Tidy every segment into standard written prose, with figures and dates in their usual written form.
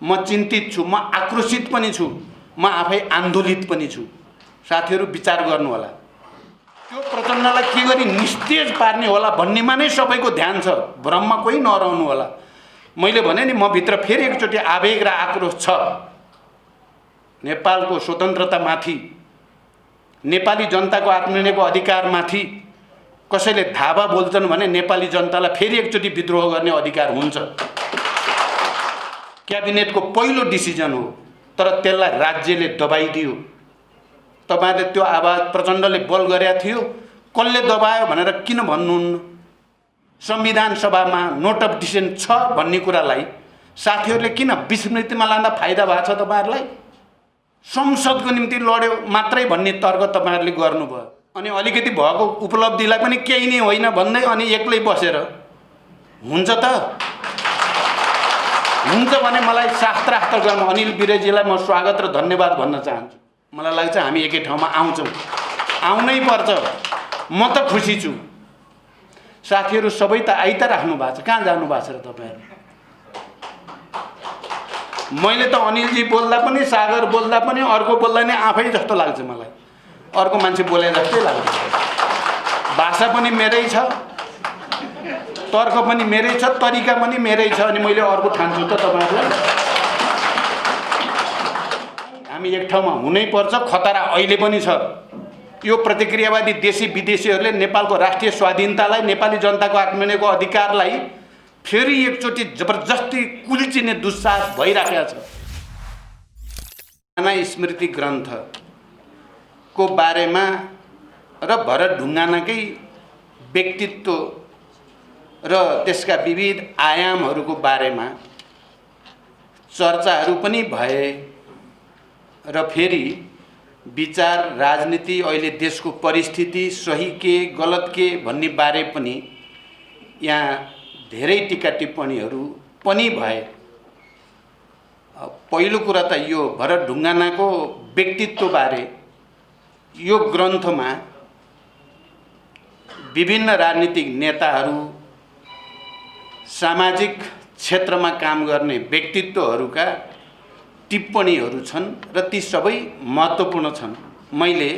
म चिन्तित छु, म आक्रोशित पनि छु, म आफै आन्दोलित पनि छु। साथीहरू विचार गर्नु होला, त्यो प्रचण्डलाई के गरी निस्तेज पार्ने होला भन्नेमा नै सबैको ध्यान छ। भ्रममा कोही नरहनु होला। मैले भने नि, म भित्र फेरि एकचोटि आवेग र आक्रोश छ। नेपालको स्वतन्त्रतामाथि, नेपाली जनताको आत्मनिर्णयको अधिकारमाथि कसैले धावा बोल्छन् भने नेपाली जनतालाई फेरि एकचोटि विद्रोह गर्ने अधिकार हुन्छ। क्याबिनेटको पहिलो डिसिजन हो, तर त्यसलाई राज्यले दबाइदियो। तपाईहरुले त्यो आवाज प्रचण्डले बल गरेका थियो, कसले दबायो भनेर किन भन्नुहुन्न? संविधान सभामा नोट अफ डिसेन्ट छ भन्ने कुरालाई साथीहरूले किन विस्मृतिमा लाँदा फाइदा भएको छ? तपाईहरुलाई संसदको निम्ति लड्यो मात्रै भन्ने तर्क तपाईहरुले गर्नुभयो। अनि अलिकति भएको उपलब्धिलाई पनि केही नै होइन भन्दै अनि एक्लै बसेर हुन्छ त? हुन्छ भने मलाई शास्त्रार्थ गर्न अनिल विरेजीलाई म स्वागत र धन्यवाद भन्न चाहन्छु। मलाई लाग्छ हामी एकै ठाउँमा आउँछौँ, आउनै पर्छ। म त खुसी छु। साथीहरू सबै त आइ त राख्नु भएको छ, कहाँ जानु भएको छ र तपाईहरु? मैले त अनिलजी बोल्दा पनि, सागर बोल्दा पनि, अर्को बोल्दा नि आफै जस्तो लाग्छ मलाई। अर्को मान्छे बोले जस्तै लाग्छ। भाषा पनि मेरै छ, तर्क पनि मेरै छ, तरिका पनि मेरै छ। अनि मैले अर्को ठान्छु त तपाईहरुलाई? हामी एक ठाउँमा हुनै पर्छ। खतरा अहिले पनि छ। यो प्रतिक्रियावादी देशी विदेशीहरूले नेपालको राष्ट्रिय स्वाधीनतालाई, नेपाली जनताको आत्मनिर्णयको अधिकारलाई फेरि एकचोटि जबरजस्ती कुल्चिने दुस्साहस भइराखेको छ। ढुङ्गाना स्मृति ग्रन्थको बारेमा र भरत ढुङ्गानाकै व्यक्तित्व र त्यसका विविध आयामहरूको बारेमा चर्चाहरू पनि भए र फेरि विचार, राजनीति, अहिले देशको परिस्थिति सही के गलत के भन्ने बारे पनि यहाँ धेरै टीका टिप्पणीहरू पनि भए। पहिलो कुरा त यो भरत ढुङ्गानाको व्यक्तित्व बारे यो ग्रन्थमा विभिन्न राजनीतिक नेताहरू, सामाजिक क्षेत्रमा काम गर्ने व्यक्तित्वहरूका टिप्पणीहरू छन् र ती सबै महत्त्वपूर्ण छन्। मैले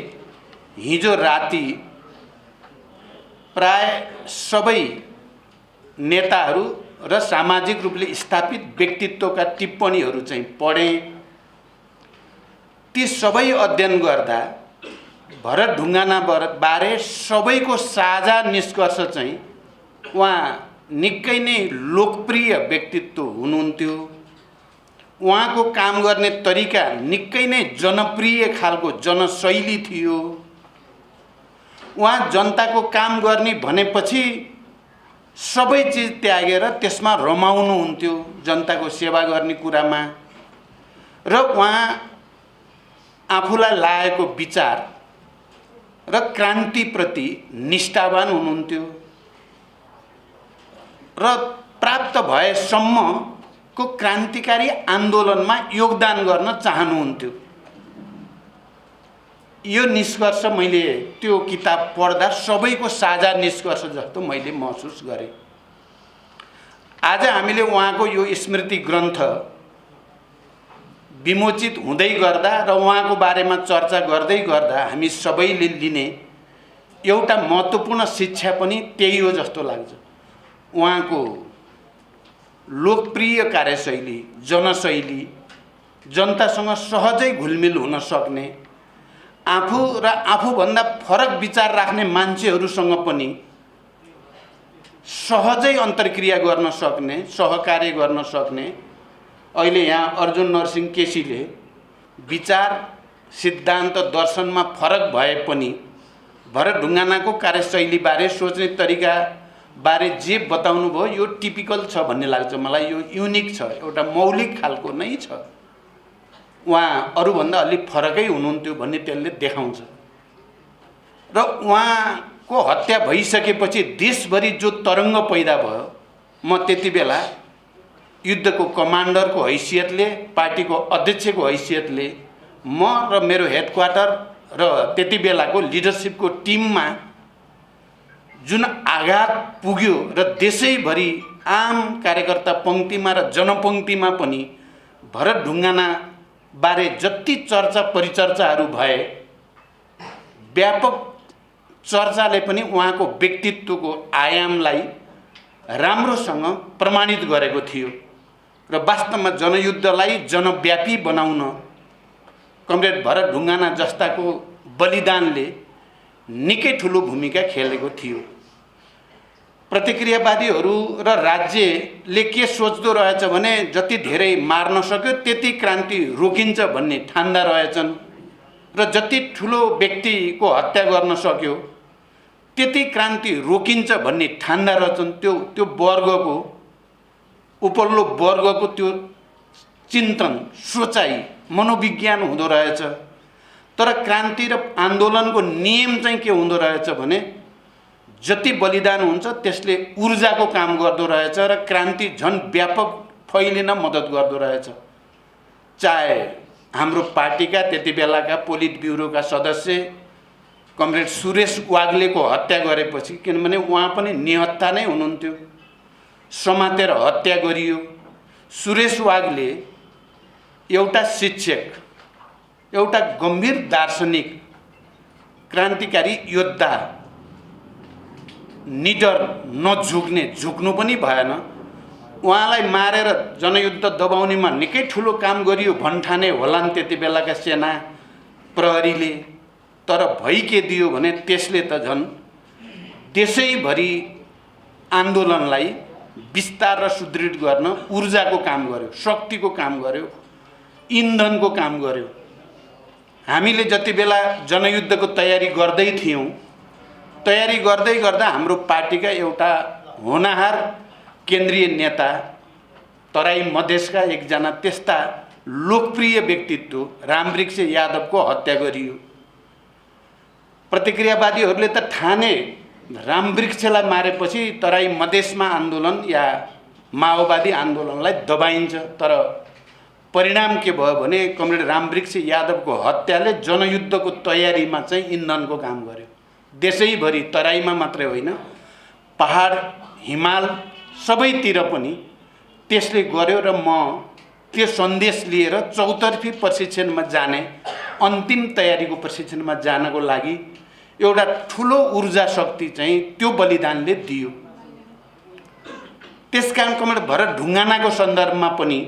हिजो राति प्राय सबै नेताहरू र सामाजिक रूपले स्थापित व्यक्तित्वका टिप्पणीहरू चाहिँ पढेँ। ती सबै अध्ययन गर्दा भरत ढुङ्गाना बारे सबैको साझा निष्कर्ष चाहिँ उहाँ निकै नै लोकप्रिय व्यक्तित्व हुनुहुन्थ्यो। उहाँको काम गर्ने तरिका निकै नै जनप्रिय खालको जनशैली थियो। उहाँ जनताको काम गर्ने भनेपछि सबै चिज त्यागेर त्यसमा रमाउनुहुन्थ्यो, जनताको सेवा गर्ने कुरामा। र उहाँ आफूलाई लागेको विचार र क्रान्तिप्रति निष्ठावान हुनुहुन्थ्यो र प्राप्त भएसम्मको क्रान्तिकारी आन्दोलनमा योगदान गर्न चाहनुहुन्थ्यो। यो निष्कर्ष मैले त्यो किताब पढ्दा सबैको साझा निष्कर्ष जस्तो मैले महसुस गरेँ। आज हामीले उहाँको यो स्मृति ग्रन्थ विमोचित हुँदै गर्दा र उहाँको बारेमा चर्चा गर्दै गर्दा हामी सबैले लिने एउटा महत्त्वपूर्ण शिक्षा पनि त्यही हो जस्तो लाग्छ। उहाँको लोकप्रिय कार्यशैली, जनशैली, जनतासँग सहजै घुलमिल हुन सक्ने, आफू र आफूभन्दा फरक विचार राख्ने मान्छेहरूसँग पनि सहजै अन्तर्क्रिया गर्न सक्ने, सहकार्य गर्न सक्ने। अहिले यहाँ अर्जुन नरसिंह केसीले विचार, सिद्धान्त, दर्शनमा फरक भए पनि भरत ढुङ्गानाको कार्यशैलीबारे, सोच्ने तरिका बारे जे बताउनु भयो यो टिपिकल छ भन्ने लाग्छ मलाई। यो युनिक छ, एउटा मौलिक खालको नै छ। उहाँ अरूभन्दा अलिक फरकै हुनुहुन्थ्यो भन्ने त्यसले देखाउँछ। र उहाँको हत्या भइसकेपछि देशभरि जो तरङ्ग पैदा भयो, म त्यति बेला युद्धको कमान्डरको हैसियतले, पार्टीको अध्यक्षको हैसियतले, म र मेरो हेडक्वार्टर र त्यति बेलाको लिडरसिपको टिममा जुन आघात पुग्यो र देशैभरि आम कार्यकर्ता पङ्क्तिमा र जनपङ्क्तिमा पनि भरत ढुङ्गाना बारे जति चर्चा परिचर्चाहरू भए व्यापक चर्चाले पनि उहाँको व्यक्तित्वको आयामलाई राम्रोसँग प्रमाणित गरेको थियो र वास्तवमा जनयुद्धलाई जनव्यापी बनाउन कमरेड भरत ढुङ्गाना जस्ताको बलिदानले निकै ठुलो भूमिका खेलेको थियो। प्रतिक्रियावादीहरू र राज्यले के सोच्दो रहेछ भने जति धेरै मार्न सक्यो त्यति क्रान्ति रोकिन्छ भन्ने ठान्दा रहेछन् र जति ठुलो व्यक्तिको हत्या गर्न सक्यो त्यति क्रान्ति रोकिन्छ भन्ने ठान्दा रहेछन्। त्यो वर्गको उपल्लो वर्गको त्यो चिन्तन सोचाइ मनोविज्ञान हुँदो रहेछ। तर क्रान्ति र आन्दोलनको नियम चाहिँ के हुँदो रहेछ भने जति बलिदान हुन्छ त्यसले ऊर्जाको काम गर्दो रहेछ र क्रान्ति झन् व्यापक फैलिन मद्दत गर्दो रहेछ। चाहे हाम्रो पार्टीका त्यति बेलाका पोलिट ब्युरोका सदस्य कमरेड सुरेश वाग्लेको हत्या गरेपछि, किनभने उहाँ पनि निहत्था नै हुनुहुन्थ्यो, समातेर हत्या गरियो। सुरेश वाग्ले एउटा शिक्षक, एउटा गम्भीर दार्शनिक, क्रान्तिकारी योद्धा, निडर, नझुक्ने, झुक्नु पनि भएन। उहाँलाई मारेर जनयुद्ध दबाउनेमा निकै ठुलो काम गरियो भन्ठाने होलान् त्यति बेलाका सेना प्रहरीले। तर भइ के दियो भने त्यसले त झन् देशैभरि आन्दोलनलाई विस्तार र सुदृढ गर्न ऊर्जाको काम गर्यो, शक्तिको काम गर्यो, इन्धनको काम गर्यो। हामीले जति बेला जनयुद्धको तयारी गर्दै थियौँ, तयारी गर्दै गर्दा हाम्रो पार्टीका एउटा होनहार केन्द्रीय नेता, तराई मधेसका एकजना त्यस्ता लोकप्रिय व्यक्तित्व रामवृक्ष यादवको हत्या गरियो। प्रतिक्रियावादीहरूले त ठाने रामवृक्षलाई मारेपछि तराई मधेसमा आन्दोलन या माओवादी आन्दोलनलाई दबाइन्छ। तर परिणाम के भयो भने कमरेड रामवृक्ष यादवको हत्याले जनयुद्धको तयारीमा चाहिँ इन्धनको काम गर्यो। देशैभरि, तराईमा मात्रै होइन, पहाड, हिमाल सबैतिर पनि त्यसले गर्यो। र म त्यो सन्देश लिएर चौतर्फी प्रशिक्षणमा जाने, अन्तिम तयारीको प्रशिक्षणमा जानको लागि एउटा ठुलो ऊर्जा शक्ति चाहिँ त्यो बलिदानले दियो। त्यसकारण कमरेड भरत ढुङ्गानाको सन्दर्भमा पनि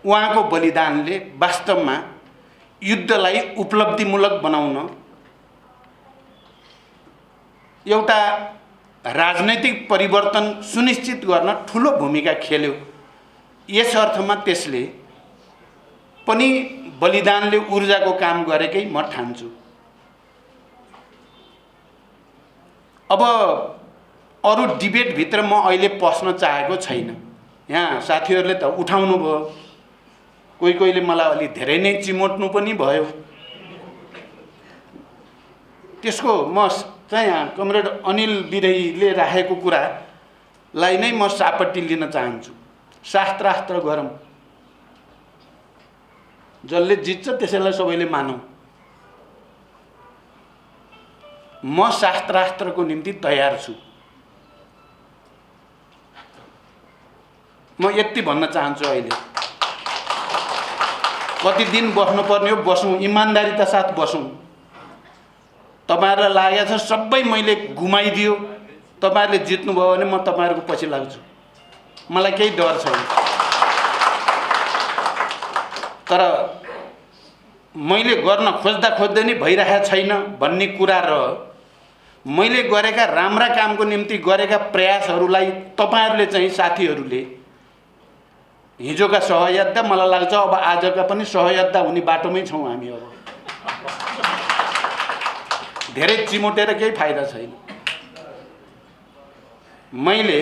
उहाँको बलिदानले वास्तवमा युद्धलाई उपलब्धिमूलक बनाउन, एउटा राजनैतिक परिवर्तन सुनिश्चित गर्न ठुलो भूमिका खेल्यो। यस अर्थमा त्यसले पनि बलिदानले ऊर्जाको काम गरेकै म ठान्छु। अब अरू डिबेटभित्र म अहिले पस्न चाहेको छैन। यहाँ साथीहरूले त उठाउनु भयो, कोही कोहीले मलाई अलि धेरै नै चिमोट्नु पनि भयो। त्यसको म चाहिँ कमरेड अनिल बिरहीले राखेको कुरालाई नै म सापट्टि लिन चाहन्छु। शास्त्रास्त्र गरौँ, जसले जित्छ त्यसैलाई सबैले मानौँ। म शास्त्रास्त्रको निम्ति तयार छु। म यति भन्न चाहन्छु, अहिले कति दिन बस्नुपर्ने हो बसौँ, इमान्दारिता साथ बसौँ। तपाईहरुलाई लागेको छ सबै मैले घुमाइदियो, तपाईहरुले जित्नुभयो भने म तपाईहरुको पछि लाग्छु, मलाई केही डर छैन। तर मैले गर्न खोज्दा खोज्दै नै भइरहेको छैन भन्ने कुरा र मैले गरेका राम्रा कामको निम्ति गरेका प्रयासहरूलाई तपाईहरुले चाहिँ साथीहरूले हिजोका सहयोद्धा, मलाई लाग्छ अब आजका पनि सहयोद्धा हुने बाटोमै छौं हामी। अब धेरै चिमोटेर केही फाइदा छैन। मैले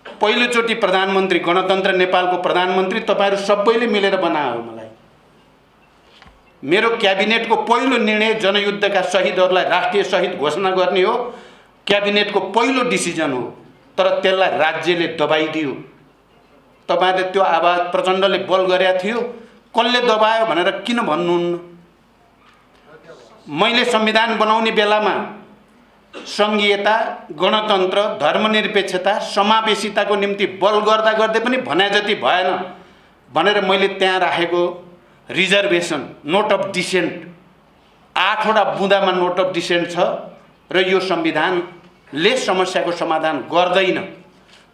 पहिलोचोटि प्रधानमन्त्री, गणतन्त्र नेपालको प्रधानमन्त्री तपाईहरु सबैले मिलेर बनायो मलाई। मेरो क्याबिनेटको पहिलो निर्णय जनयुद्धका शहीदहरूलाई राष्ट्रिय शहीद घोषणा गर्ने हो, क्याबिनेटको पहिलो डिसिजन हो। तर त्यसलाई राज्यले दबाइदियो। तपाईहरुले त्यो आवाज प्रचण्डले बल गरेको थियो, कसले दबायो भनेर किन भन्नुहुन्न? मैले संविधान बनाउने बेलामा संघीयता, गणतन्त्र, धर्मनिरपेक्षता, समावेशिताको निम्ति बल गर्दा गर्दै पनि भने जति भएन। भनेर मैले त्यहाँ राखेको रिजर्भेसन नोट अफ डिसेन्ट 8 वटा बुँदामा नोट अफ डिसेन्ट छ र यो संविधानले समस्याको समाधान गर्दैन।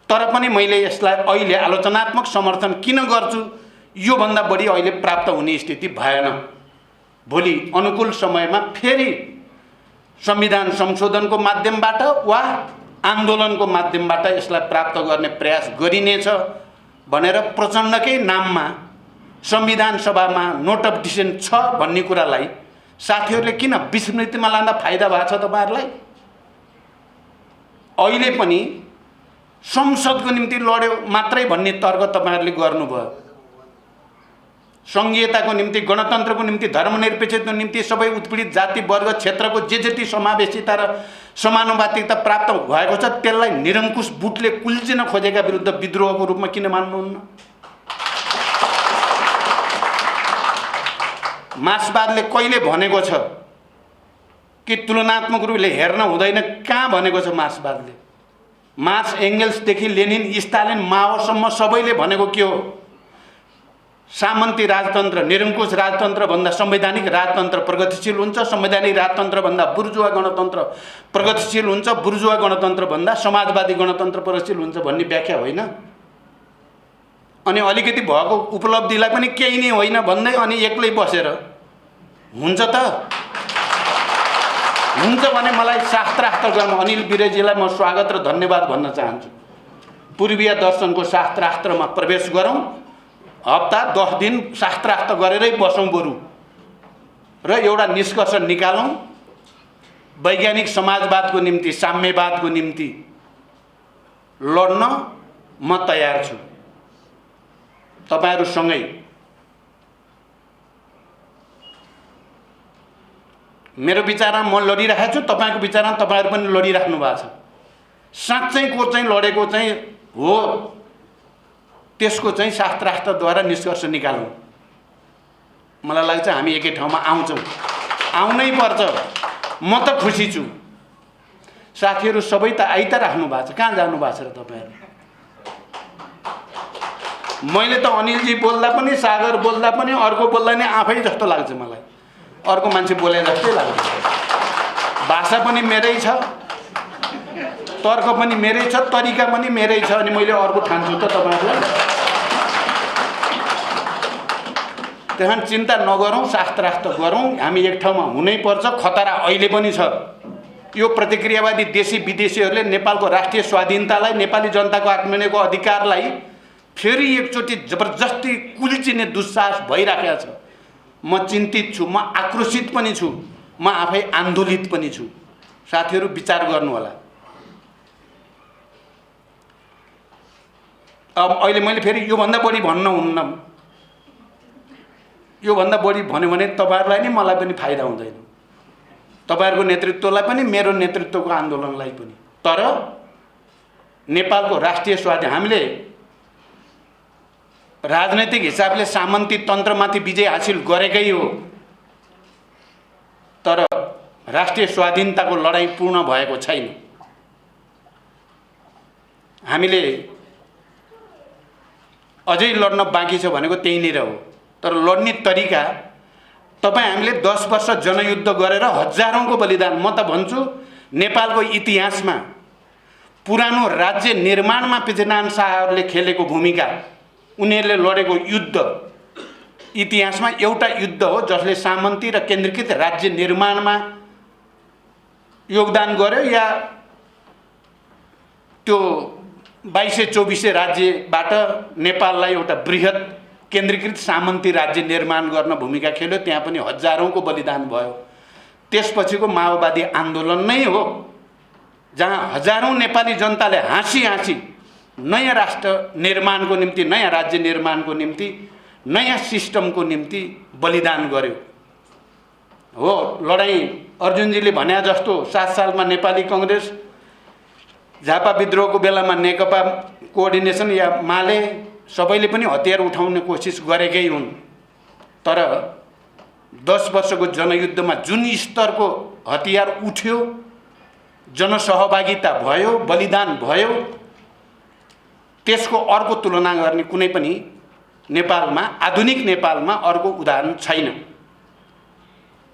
तर पनि मैले यसलाई अहिले आलोचनात्मक समर्थन किन गर्छु, यो भन्दा बढी अहिले प्राप्त हुने स्थिति भएन। भोलि अनुकूल समयमा फेरि संविधान संशोधनको माध्यमबाट वा आन्दोलनको माध्यमबाट यसलाई प्राप्त गर्ने प्रयास गरिनेछ भनेर प्रचण्डकै नाममा संविधान सभामा नोट अफ डिसेन्ट छ भन्ने कुरालाई साथीहरूले किन विस्मृतिमा लाँदा फाइदा भएको छ तपाईहरुलाई? अहिले पनि संसदको निम्ति लड्यो मात्रै भन्ने तर्क तपाईहरुले गर्नुभयो। संघीयताको निम्ति, गणतन्त्रको निम्ति, धर्मनिरपेक्षताको निम्ति सबै उत्पीडित जाति वर्ग क्षेत्रको जे जति समावेशिता र समानुपातिकता प्राप्त भएको छ त्यसलाई निरङ्कुश बुटले कुल्चिन खोजेका विरुद्ध विद्रोहको रूपमा किन मान्नुहुन्न? मार्क्सवादले कहिले भनेको छ कि तुलनात्मक रूपले हेर्न हुँदैन? कहाँ भनेको छ मार्क्सवादले? मार्क्स एंगल्सदेखि लेनिन स्टालिन माओसम्म सबैले भनेको के हो? सामन्ती राजतन्त्र, निरङ्कुश राजतन्त्र भन्दा संवैधानिक राजतन्त्र प्रगतिशील हुन्छ, संवैधानिक राजतन्त्र भन्दा बुर्जुवा गणतन्त्र प्रगतिशील हुन्छ, बुर्जुवा गणतन्त्र भन्दा समाजवादी गणतन्त्र प्रगतिशील हुन्छ भन्ने व्याख्या होइन। अनि अलिकति भएको उपलब्धिलाई पनि केही नै होइन भन्दै अनि एक्लै बसेर हुन्छ त? हुन्छ भने मलाई शास्त्रार्थ गर्न अनिल विरजीलाई म स्वागत र धन्यवाद भन्न चाहन्छु। पूर्वीय दर्शनको शास्त्रार्थमा प्रवेश गरौँ, हप्ता 10 दिन शास्त्रार्थ गरेरै बसौँ बरु र एउटा निष्कर्ष निकालौँ। वैज्ञानिक समाजवादको निम्ति, साम्यवादको निम्ति लड्न म तयार छु तपाईहरुसँगै। मेरो विचारमा म लडिरहेको छु, तपाईको विचारमा तपाईहरु पनि लडिराख्नु भएको छ। साँच्चै को चाहिँ लडेको चाहिँ हो त्यसको चाहिँ शास्त्रार्थद्वारा निष्कर्ष निकालौँ। मलाई लाग्छ हामी एकै ठाउँमा आउँछौँ, आउनै पर्छ। म त खुसी छु। साथीहरु सबै त आइ त राख्नु भएको छ, कहाँ जानु भएको छ र तपाईहरु? मैले त अनिलजी बोल्दा पनि, सागर बोल्दा पनि, अर्को बोल्दा नि आफै जस्तो लाग्छ मलाई। अर्को मान्छे बोले जस्तै लाग्छ। भाषा पनि मेरै छ, तर्क पनि मेरै छ, तरिका पनि मेरै छ, अनि मैले अर्को ठान्छु त तपाईहरुलाई? त्यहाँ चिन्ता नगरौँ, शास्त्रार्थ गरौँ। हामी एक ठाउँमा हुनै पर्छ। खतरा अहिले पनि छ। यो प्रतिक्रियावादी देशी विदेशीहरूले नेपालको राष्ट्रिय स्वाधीनतालाई, नेपाली जनताको आत्मनिर्भरको अधिकारलाई फेरि एकचोटि जबरजस्ती कुल्चिने दुस्साहस भइराखेको छ। म चिन्तित छु, म आक्रोशित पनि छु, म आफै आन्दोलित पनि छु। साथीहरु विचार गर्नु होला। अब अहिले मैले फेरि यो भन्दा बढी भन्न हुन्न। यो भन्दा बढी भन्यो भने तपाईहरुलाई नि मलाई पनि फाइदा हुँदैन, तपाईहरुको नेतृत्वलाई पनि, मेरो नेतृत्वको आन्दोलनलाई पनि। तर नेपालको राष्ट्रिय स्वाधीन हामीले राजनैतिक हिसाबले सामन्ती तन्त्रमाथि विजय हासिल गरेकै हो, तर राष्ट्रिय स्वाधीनताको लडाई पूर्ण भएको छैन। हामीले अझै लड्न बाँकी छ भनेको त्यहीँनिर हो। तर लड्ने तरिका तपाईँ हामीले 10 वर्ष जनयुद्ध गरेर हजारौंको बलिदान, म त भन्छु नेपालको इतिहासमा पुरानो राज्य निर्माणमा पृथ्वीनारायण शाहहरूले खेलेको भूमिका, उनीहरूले लडेको युद्ध इतिहासमा एउटा युद्ध हो जसले सामन्ती र केन्द्रीकृत राज्य निर्माणमा योगदान गर्यो, या त्यो 2224 राज्यबाट नेपाललाई एउटा बृहत केन्द्रीकृत सामन्ती राज्य निर्माण गर्न भूमिका खेल्यो। त्यहाँ पनि हजारौंको बलिदान भयो। त्यसपछिको माओवादी आन्दोलन नै हो जहाँ हजारौं नेपाली जनताले हाँसी हाँसी नयाँ राष्ट्र निर्माणको निम्ति, नयाँ राज्य निर्माणको निम्ति, नयाँ सिस्टमको निम्ति बलिदान गर्यो। हो, लडाई अर्जुनजीले भने जस्तो 7 सालमा नेपाली कांग्रेस, झापा विद्रोहको बेलामा नेकपा कोअर्डिनेसन या माले सबैले पनि हतियार उठाउने कोसिस गरेकै हुन्। तर 10 वर्षको जनयुद्धमा जुन स्तरको हतियार उठ्यो, जनसहभागिता भयो, बलिदान भयो, त्यसको अर्को तुलना गर्ने कुनै पनि नेपालमा, आधुनिक नेपालमा अर्को उदाहरण छैन।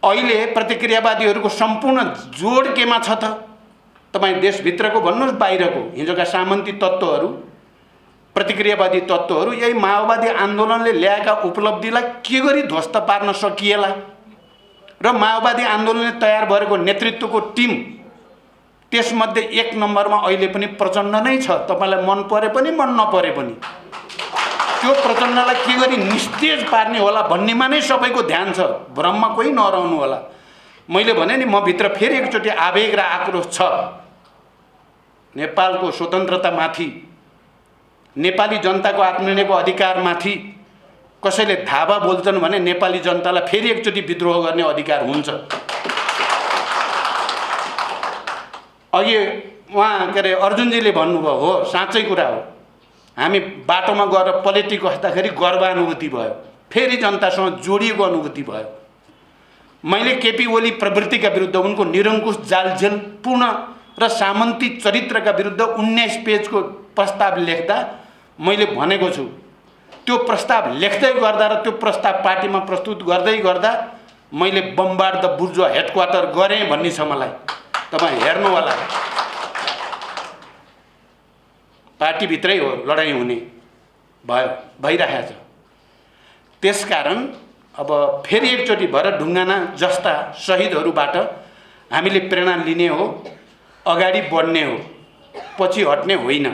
अहिले प्रतिक्रियावादीहरूको सम्पूर्ण जोड केमा छ त? तपाईँ देशभित्रको भन्नुहोस्, बाहिरको हिजोका सामन्ती तत्त्वहरू, प्रतिक्रियावादी तत्त्वहरू यही माओवादी आन्दोलनले ल्याएका उपलब्धिलाई के गरी ध्वस्त पार्न सकिएला? र माओवादी आन्दोलनले तयार भएको नेतृत्वको टिम त्यसमध्ये एक नम्बरमा अहिले पनि प्रचण्ड नै छ। तपाईँलाई मन परे पनि मन नपरे पनि त्यो प्रचण्डलाई के गरी निस्तेज पार्ने होला भन्नेमा नै सबैको ध्यान छ। भ्रममा कोही नरहनु होला। मैले भने नि, म भित्र फेरि एकचोटि आवेग र आक्रोश छ। नेपालको स्वतन्त्रतामाथि, नेपाली जनताको आत्मनिर्णयको अधिकारमाथि कसैले धावा बोल्छन् भने नेपाली जनतालाई फेरि एकचोटि विद्रोह गर्ने अधिकार हुन्छ। अघि उहाँ के अरे अर्जुनजीले भन्नुभयो, हो साँच्चै कुरा हो। हामी बाटोमा गएर पलेटी कस्दाखेरि गर्वानुभूति भयो, फेरि जनतासँग जोडिएको अनुभूति भयो। मैले केपी ओली प्रवृत्तिका विरुद्ध, उनको निरङ्कुश जालझेलपूर्ण र सामन्ती चरित्रका विरुद्ध 19 पेजको प्रस्ताव लेख्दा मैले भनेको छु। त्यो प्रस्ताव लेख्दै गर्दा र त्यो प्रस्ताव पार्टीमा प्रस्तुत गर्दै गर्दा मैले बम्बार्ड द बुर्जुवा हेडक्वार्टर गरेँ भन्ने छ मलाई। तपाईँ हेर्नु होला, पार्टीभित्रै हो लडाइँ हुने भयो, भइरहेछ। त्यसकारण अब फेरि एकचोटि भएर ढुङ्गाना जस्ता शहीदहरूबाट हामीले प्रेरणा लिने हो, अगाडि बढ्ने हो, पछि हट्ने होइन।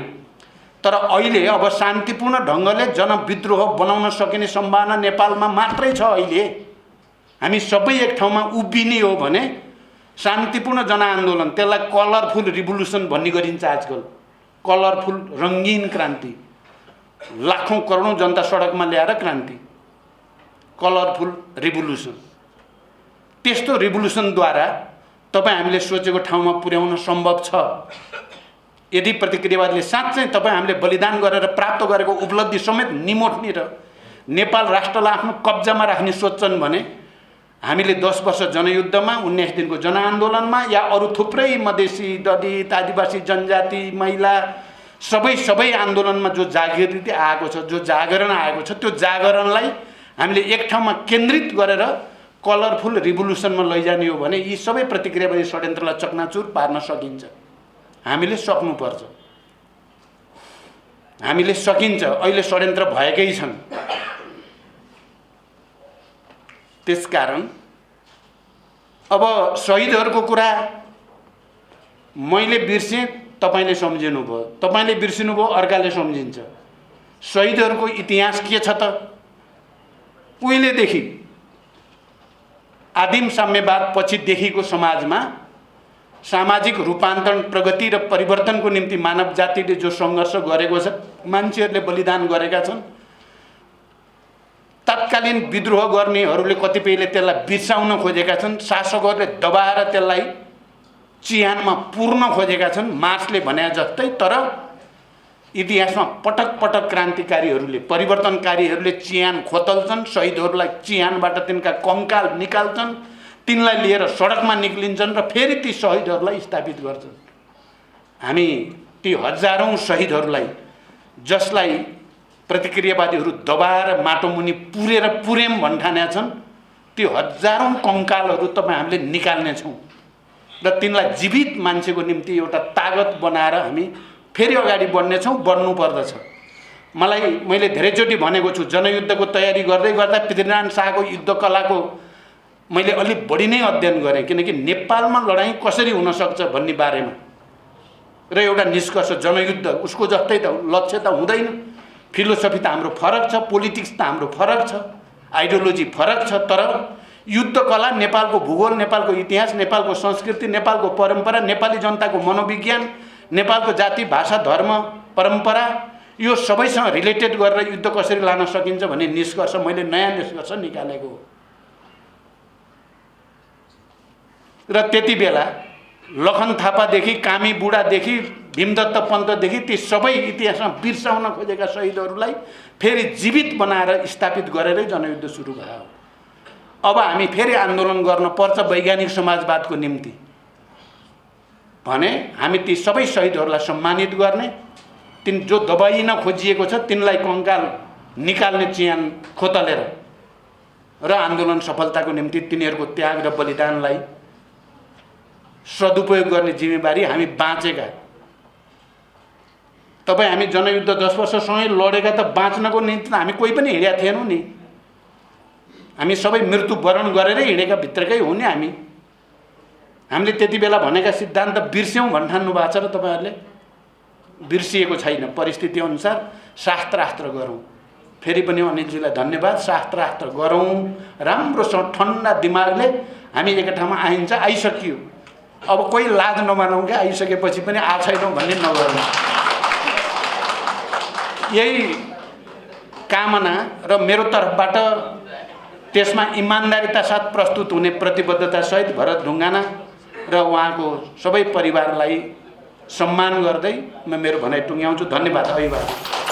तर अहिले अब शान्तिपूर्ण ढङ्गले जनविद्रोह बनाउन सकिने सम्भावना नेपालमा मात्रै छ। अहिले हामी सबै एक ठाउँमा उभिने हो भने शान्तिपूर्ण जनआन्दोलन, त्यसलाई कलरफुल रिभोल्युसन भन्ने गरिन्छ आजकल। कलरफुल, रङ्गीन क्रान्ति, लाखौँ करोडौँ जनता सडकमा ल्याएर क्रान्ति, कलरफुल रिभोल्युसन। त्यस्तो रिभोल्युसनद्वारा तपाईँ हामीले सोचेको ठाउँमा पुर्याउन सम्भव छ। यदि प्रतिक्रियावादीले साँच्चै तपाईँ हामीले बलिदान गरेर प्राप्त गरेको उपलब्धि समेत निमोट्ने र नेपाल राष्ट्रलाई आफ्नो कब्जामा राख्ने सोच्छन् भने हामीले 10 वर्ष जनयुद्धमा, 19 दिनको जनआन्दोलनमा या अरू थुप्रै मधेसी, दलित, आदिवासी, जनजाति, महिला सबै आन्दोलनमा जो जागृति आएको छ, जो जागरण आएको छ, त्यो जागरणलाई हामीले एक ठाउँमा केन्द्रित गरेर कलरफुल रिभोल्युसनमा लैजाने हो भने यी सबै प्रतिक्रियावादी षड्यन्त्रलाई चकनाचुर पार्न सकिन्छ। हामीले सक्नुपर्छ, हामीले सकिन्छ। अहिले षड्यन्त्र भएकै छन्। त्यसकारण अब शहीदहरूको कुरा मैले बिर्सेँ, तपाईँले सम्झिनुभयो, तपाईँले बिर्सिनुभयो, अर्काले सम्झिन्छ। शहीदहरूको इतिहास के छ त? उहिलेदेखि आदिम साम्यवाद पछिदेखिको समाजमा सामाजिक रूपान्तरण, प्रगति र परिवर्तनको निम्ति मानव जातिले जो सङ्घर्ष गरेको छ, मान्छेहरूले बलिदान गरेका छन्। तत्कालीन विद्रोह गर्नेहरूले कतिपयले त्यसलाई बिर्साउन खोजेका छन्, शासकहरूले दबाएर त्यसलाई चिहानमा पुर्न खोजेका छन्, मार्क्सले भने जस्तै। तर इतिहासमा पटक पटक क्रान्तिकारीहरूले, परिवर्तनकारीहरूले चिहान खोतल्छन्, शहीदहरूलाई चिहानबाट तिनका कङ्काल निकाल्छन्, तिनलाई लिएर सडकमा निक्लिन्छन् र फेरि ती शहीदहरूलाई स्थापित गर्छन्। हामी ती हजारौँ शहीदहरूलाई, जसलाई प्रतिक्रियावादीहरू दबाएर माटोमुनि पुर्यौँ भन्ठानेका छन्, ती हजारौँ कङ्कालहरू तपाईँ हामीले निकाल्नेछौँ र तिनलाई जीवित मान्छेको निम्ति एउटा तागत बनाएर हामी फेरि अगाडि बढ्नेछौँ, बढ्नुपर्दछ। मैले धेरैचोटि भनेको छु, जनयुद्धको तयारी गर्दै गर्दा पृथ्वीनारायण शाहको युद्धकलाको मैले अलिक बढी नै अध्ययन गरेँ, किनकि नेपालमा लडाइँ कसरी हुनसक्छ भन्ने बारेमा। र एउटा निष्कर्ष, जनयुद्ध उसको जस्तै त लक्ष्य त हुँदैन। फिलोसफी त हाम्रो फरक छ, पोलिटिक्स त हाम्रो फरक छ, आइडियोलोजी फरक छ। तर युद्धकला, नेपालको भूगोल, नेपालको इतिहास, नेपालको संस्कृति, नेपालको परम्परा, नेपाली जनताको मनोविज्ञान, नेपालको जाति, भाषा, धर्म, परम्परा, यो सबैसँग रिलेटेड गरेर युद्ध कसरी लान सकिन्छ भन्ने निष्कर्ष मैले नयाँ निष्कर्ष निकालेको हो। र त्यति बेला लखन थापादेखि, कामी बुढादेखि, भीमदत्त पन्तदेखि ती सबै इतिहासमा बिर्साउन खोजेका शहीदहरूलाई फेरि जीवित बनाएर स्थापित गरेरै जनयुद्ध सुरु भयो। अब हामी फेरि आन्दोलन गर्न पर्छ वैज्ञानिक समाजवादको निम्ति भने हामी ती सबै शहीदहरूलाई सम्मानित गर्ने, तिन जो दबाइन खोजिएको छ तिनलाई कङ्काल निकाल्ने चियान खोतलेर र आन्दोलन सफलताको निम्ति तिनीहरूको त्याग र बलिदानलाई सदुपयोग गर्ने जिम्मेवारी हामी बाँचेका। तपाईँ हामी जनयुद्ध 10 वर्षसँगै लडेका त बाँच्नको निम्ति हामी कोही पनि हिँडेका थिएनौँ नि। हामी सबै मृत्युवरण गरेरै हिँडेका भित्रकै हो नि। हामीले त्यति बेला भनेका सिद्धान्त बिर्स्यौँ भन्ठान्नु भएको छ र तपाईँहरूले बिर्सिएको छैन। परिस्थिति अनुसार शास्त्रास्त्र गरौँ। फेरि पनि अनिलजीलाई धन्यवाद। शास्त्रास्त्र गरौँ राम्रोसँग ठन्डा दिमागले। हामी एक ठाउँमा आइन्छ, आइसकियो, अब कोही लाज नमानौँ क्या, आइसकेपछि पनि आ छैनौँ भन्ने नगरौँ। यही कामना र मेरो तर्फबाट त्यसमा इमान्दारिता साथ प्रस्तुत हुने प्रतिबद्धता सहित भरत ढुङ्गाना र उहाँको सबै परिवारलाई सम्मान गर्दै म मेरो भनाइ टुङ्ग्याउँछु। धन्यवाद। अभिवादन।